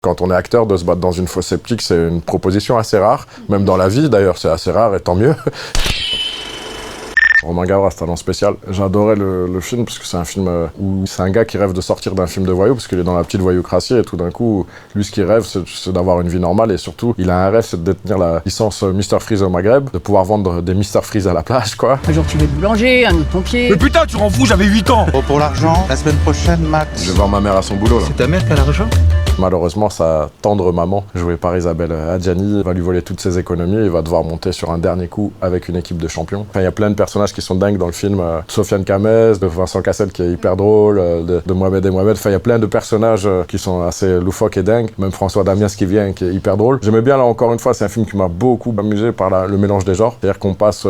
Quand on est acteur, de se battre dans une fosse septique, c'est une proposition assez rare. Même dans la vie, d'ailleurs, c'est assez rare et tant mieux. Romain Gavras, talent spécial. J'adorais le film parce que c'est un film où c'est un gars qui rêve de sortir d'un film de voyou parce qu'il est dans la petite voyoucratie et tout d'un coup, lui, ce qu'il rêve, c'est d'avoir une vie normale et surtout, il a un rêve, c'est de détenir la licence Mr Freeze au Maghreb, de pouvoir vendre des Mr Freeze à la plage, quoi. Un jour tu veux être boulanger, un autre pompier. Mais putain, tu rends fou, j'avais 8 ans. Oh, pour l'argent, la semaine prochaine, Max. Je vais voir ma mère à son boulot, là. C'est ta mère qui a l'argent? Malheureusement, sa tendre maman, jouée par Isabelle Adjani, va lui voler toutes ses économies et il va devoir monter sur un dernier coup avec une équipe de champions. Enfin, il y a plein de personnages qui sont dingues dans le film. Sofiane Kamez, de Vincent Cassel qui est hyper drôle, de Mohamed et Mohamed. Enfin, il y a plein de personnages qui sont assez loufoques et dingues. Même François Damiens qui vient, qui est hyper drôle. J'aimais bien, là, encore une fois, c'est un film qui m'a beaucoup amusé par le mélange des genres. C'est-à-dire qu'on passe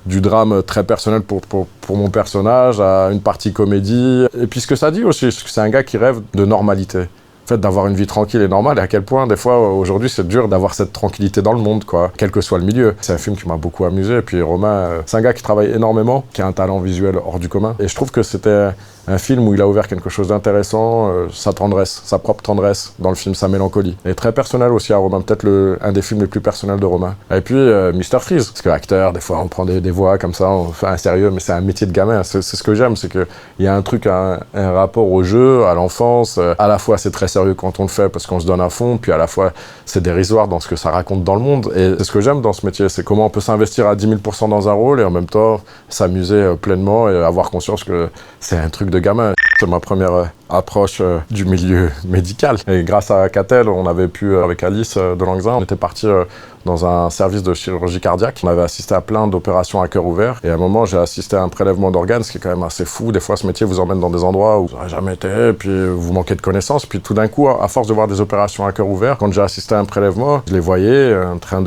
du drame très personnel pour mon personnage à une partie comédie. Et puis ce que ça dit aussi, c'est un gars qui rêve de normalité. Le fait d'avoir une vie tranquille et normale, et à quel point, des fois, aujourd'hui, c'est dur d'avoir cette tranquillité dans le monde, quoi, quel que soit le milieu. C'est un film qui m'a beaucoup amusé, et puis Romain, c'est un gars qui travaille énormément, qui a un talent visuel hors du commun, et je trouve que c'était un film où il a ouvert quelque chose d'intéressant, sa tendresse, sa propre tendresse, dans le film Sa mélancolie. Et très personnel aussi à Romain, peut-être un des films les plus personnels de Romain. Et puis, Mr Freeze, parce que acteur, des fois, on prend des voix comme ça, on fait un sérieux, mais c'est un métier de gamin, c'est ce que j'aime, c'est qu'il y a un truc, un rapport au jeu, à l'enfance, à la fois c'est très sérieux quand on le fait parce qu'on se donne à fond, puis à la fois c'est dérisoire dans ce que ça raconte dans le monde. Et c'est ce que j'aime dans ce métier, c'est comment on peut s'investir à 10 000% dans un rôle et en même temps s'amuser pleinement et avoir conscience que c'est un truc de gamin. C'est ma première approche du milieu médical. Et grâce à Catel, on avait pu, avec Alice de Langzin, on était parti dans un service de chirurgie cardiaque. On avait assisté à plein d'opérations à cœur ouvert. Et à un moment, j'ai assisté à un prélèvement d'organes, ce qui est quand même assez fou. Des fois, ce métier vous emmène dans des endroits où vous n'avez jamais été, et puis vous manquez de connaissances. Puis tout d'un coup, à force de voir des opérations à cœur ouvert, quand j'ai assisté à un prélèvement, je les voyais en train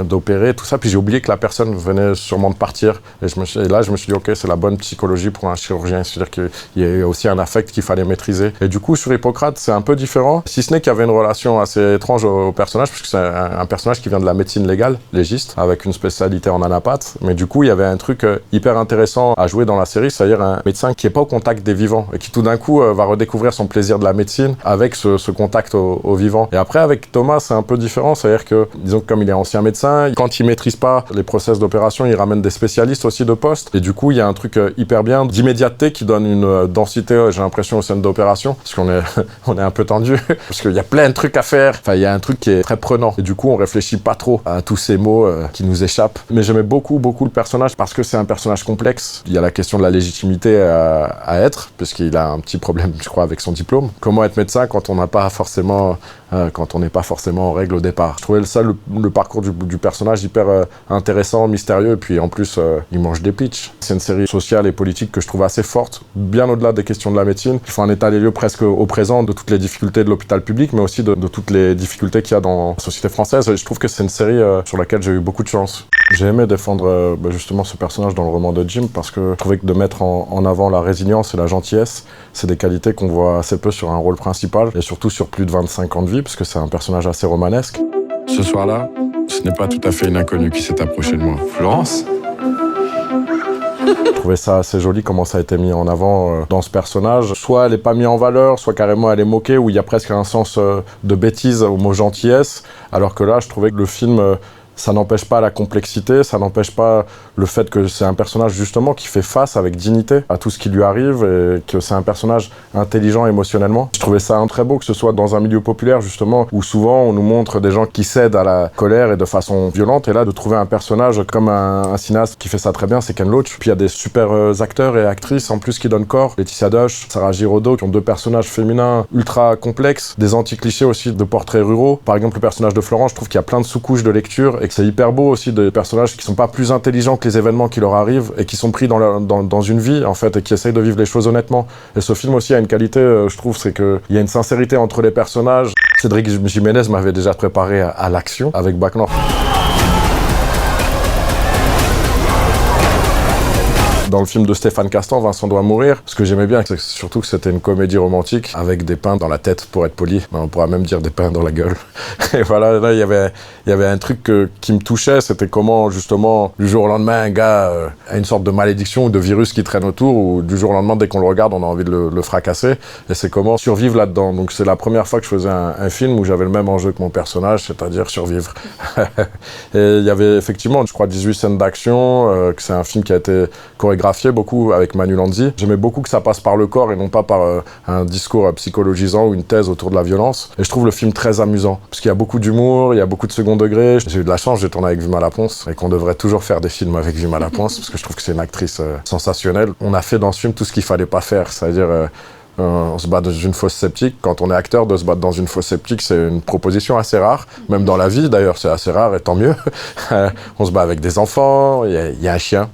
d'opérer, tout ça, puis j'ai oublié que la personne venait sûrement de partir. Et là, je me suis dit, ok, c'est la bonne psychologie pour un chirurgien, c'est-à-dire qu'il y a aussi un affect qu'il fallait maîtriser. Et du coup, sur Hippocrate, c'est un peu différent, si ce n'est qu'il y avait une relation assez étrange au personnage, parce que c'est un personnage qui vient de la médecine légale, légiste, avec une spécialité en anapathe, mais du coup, il y avait un truc hyper intéressant à jouer dans la série, c'est-à-dire un médecin qui n'est pas au contact des vivants, et qui tout d'un coup va redécouvrir son plaisir de la médecine avec ce contact aux vivants. Et après, avec Thomas, c'est un peu différent, c'est-à-dire que, disons que comme il est ancien médecin, quand il maîtrise pas les process d'opération, il ramène des spécialistes aussi de poste. Et du coup, il y a un truc hyper bien d'immédiateté qui donne une densité, j'ai l'impression, aux scènes d'opération. Parce qu'on est, on est un peu tendu. Parce qu'il y a plein de trucs à faire. Enfin, il y a un truc qui est très prenant. Et du coup, on réfléchit pas trop à tous ces mots qui nous échappent. Mais j'aimais beaucoup le personnage parce que c'est un personnage complexe. Il y a la question de la légitimité à être, puisqu'il a un petit problème, je crois, avec son diplôme. Comment être médecin quand on n'a pas forcément... quand on n'est pas forcément en règle au départ. Je trouvais ça, le parcours du personnage hyper intéressant, mystérieux, et puis en plus, il mange des pitchs. C'est une série sociale et politique que je trouve assez forte, bien au-delà des questions de la médecine. Il faut un état des lieux presque au présent de toutes les difficultés de l'hôpital public, mais aussi de toutes les difficultés qu'il y a dans la société française. Et je trouve que c'est une série sur laquelle j'ai eu beaucoup de chance. J'ai aimé défendre justement ce personnage dans le roman de Jim, parce que je trouvais que de mettre en avant la résilience et la gentillesse, c'est des qualités qu'on voit assez peu sur un rôle principal, et surtout sur plus de 25 ans de vie, parce que c'est un personnage assez romanesque. Ce soir-là, ce n'est pas tout à fait une inconnue qui s'est approchée de moi. Florence ? Je trouvais ça assez joli comment ça a été mis en avant dans ce personnage. Soit elle n'est pas mise en valeur, soit carrément elle est moquée, où il y a presque un sens de bêtise au mot gentillesse, alors que là, je trouvais que le film... ça n'empêche pas la complexité, ça n'empêche pas le fait que c'est un personnage justement qui fait face avec dignité à tout ce qui lui arrive et que c'est un personnage intelligent émotionnellement. Je trouvais ça très beau que ce soit dans un milieu populaire justement où souvent on nous montre des gens qui cèdent à la colère et de façon violente, et là de trouver un personnage comme un cinéaste qui fait ça très bien, c'est Ken Loach. Puis il y a des super acteurs et actrices en plus qui donnent corps, Laetitia Doche, Sarah Giraudot, qui ont deux personnages féminins ultra complexes, des anti-clichés aussi de portraits ruraux. Par exemple le personnage de Florent, je trouve qu'il y a plein de sous-couches de lecture, et que c'est hyper beau aussi des personnages qui sont pas plus intelligents que les événements qui leur arrivent et qui sont pris dans une vie en fait, et qui essayent de vivre les choses honnêtement. Et ce film aussi a une qualité, je trouve, c'est qu'il y a une sincérité entre les personnages. Cédric Jiménez m'avait déjà préparé à l'action avec Bac Nord. dans le film de Stéphane Castan, Vincent doit mourir. Ce que j'aimais bien, c'est surtout que c'était une comédie romantique avec des pains dans la tête, pour être poli. Mais on pourrait même dire des pains dans la gueule. Et voilà, là, il y avait un truc qui me touchait, c'était comment, justement, du jour au lendemain, un gars a une sorte de malédiction ou de virus qui traîne autour, ou du jour au lendemain, dès qu'on le regarde, on a envie de le fracasser. Et c'est comment survivre là-dedans. Donc c'est la première fois que je faisais un film où j'avais le même enjeu que mon personnage, c'est-à-dire survivre. Et il y avait effectivement, je crois, 18 scènes d'action, que c'est un film qui a été chorégraphié beaucoup avec Manu Lanzi. J'aimais beaucoup que ça passe par le corps et non pas par un discours psychologisant ou une thèse autour de la violence. Et je trouve le film très amusant, parce qu'il y a beaucoup d'humour, il y a beaucoup de second degré. J'ai eu de la chance, j'ai tourné avec Vima Laponce, et qu'on devrait toujours faire des films avec Vima Laponce, parce que je trouve que c'est une actrice sensationnelle. On a fait dans ce film tout ce qu'il fallait pas faire, c'est-à-dire on se bat dans une fosse septique. Quand on est acteur, de se battre dans une fosse septique, c'est une proposition assez rare. Même dans la vie, d'ailleurs, c'est assez rare, et tant mieux. On se bat avec des enfants, il y a un chien.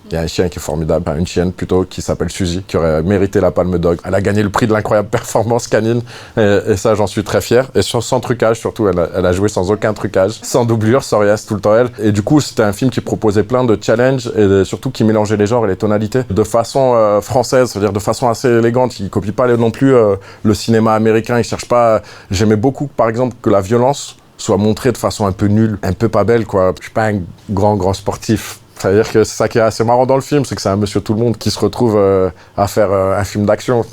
Il y a un chien qui est formidable, une chienne plutôt, qui s'appelle Suzy, qui aurait mérité la Palme d'Or. Elle a gagné le prix de l'incroyable performance canine, et ça, j'en suis très fier. Et sans trucage, surtout, elle a joué sans aucun trucage, sans doublure, sans rien, c'est tout le temps elle. Et du coup, c'était un film qui proposait plein de challenges, et surtout qui mélangeait les genres et les tonalités de façon française, c'est-à-dire de façon assez élégante. Il copie pas non plus le cinéma américain, il cherche pas... J'aimais beaucoup, par exemple, que la violence soit montrée de façon un peu nulle, un peu pas belle, quoi. Je suis pas un grand sportif. C'est-à-dire que c'est ça qui est assez marrant dans le film, c'est que c'est un monsieur tout-le-monde qui se retrouve à faire un film d'action.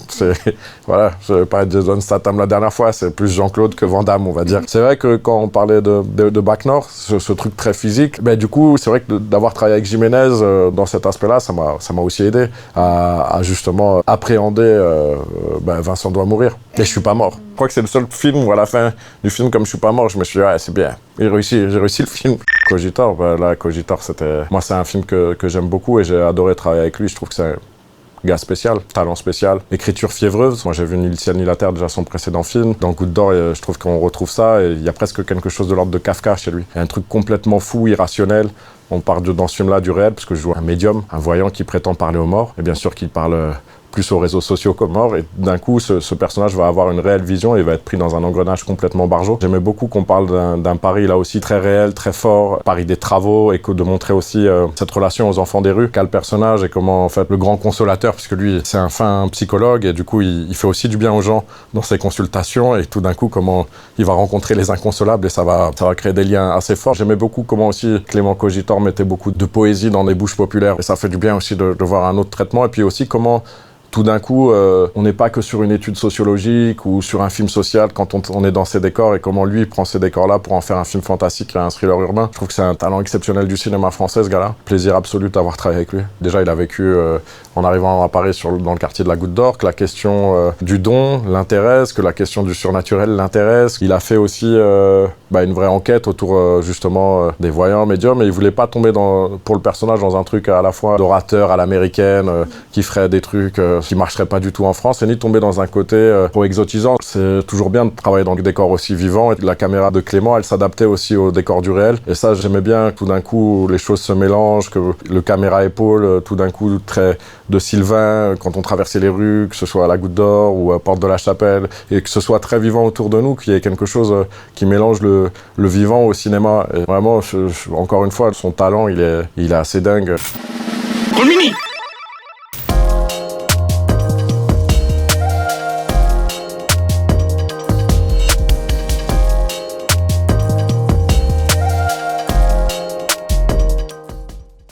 Voilà, je parlais de Jason Statham la dernière fois, c'est plus Jean-Claude que Van Damme, on va dire. C'est vrai que quand on parlait de Bac Nord, ce truc très physique, ben, du coup, c'est vrai que d'avoir travaillé avec Jiménez dans cet aspect-là, ça m'a aussi aidé à justement appréhender Vincent doit mourir. Et je suis pas mort. Je crois que c'est le seul film où à la fin du film, comme je suis pas mort, je me suis dit, ouais, c'est bien, j'ai réussi le film. Cogitor, Cogitor, moi c'est un film que j'aime beaucoup et j'ai adoré travailler avec lui. Je trouve que c'est un gars spécial, talent spécial, écriture fiévreuse. Moi j'ai vu Ni le ciel ni la terre, déjà son précédent film. Dans Goutte d'or, je trouve qu'on retrouve ça, et il y a presque quelque chose de l'ordre de Kafka chez lui. Il y a un truc complètement fou, irrationnel. On parle dans ce film-là du réel, parce que je joue un médium, un voyant qui prétend parler aux morts, et bien sûr qu'il parle plus aux réseaux sociaux qu'aux morts, et d'un coup ce personnage va avoir une réelle vision et va être pris dans un engrenage complètement barjot. J'aimais beaucoup qu'on parle d'un Paris là aussi très réel, très fort, Paris des travaux, et de montrer aussi cette relation aux enfants des rues qu'a le personnage, et comment en fait le grand consolateur, puisque lui c'est un fin psychologue, et du coup il fait aussi du bien aux gens dans ses consultations, et tout d'un coup comment il va rencontrer les inconsolables, et ça va créer des liens assez forts. J'aimais beaucoup comment aussi Clément Cogitor mettait beaucoup de poésie dans les bouches populaires, et ça fait du bien aussi de voir un autre traitement, et puis aussi comment tout d'un coup, on n'est pas que sur une étude sociologique ou sur un film social quand on est dans ces décors, et comment lui prend ces décors-là pour en faire un film fantastique et un thriller urbain. Je trouve que c'est un talent exceptionnel du cinéma français, ce gars-là. Plaisir absolu d'avoir travaillé avec lui. Déjà, il a vécu, en arrivant à Paris, dans le quartier de la Goutte d'Or, que la question du don l'intéresse, que la question du surnaturel l'intéresse. Il a fait aussi une vraie enquête autour justement des voyants, médiums, et il voulait pas tomber pour le personnage dans un truc à la fois d'orateur à l'américaine, qui ferait des trucs qui marcherait pas du tout en France, et ni tomber dans un côté trop exotisant. C'est toujours bien de travailler dans des décors aussi vivants, et la caméra de Clément, elle s'adaptait aussi au décor du réel, et ça j'aimais bien. Tout d'un coup les choses se mélangent, que le caméra épaule tout d'un coup très de Sylvain quand on traversait les rues, que ce soit à la Goutte d'Or ou à Porte de la Chapelle, et que ce soit très vivant autour de nous, qu'il y ait quelque chose qui mélange le vivant au cinéma. Et vraiment, encore une fois, son talent il est assez dingue. Romini,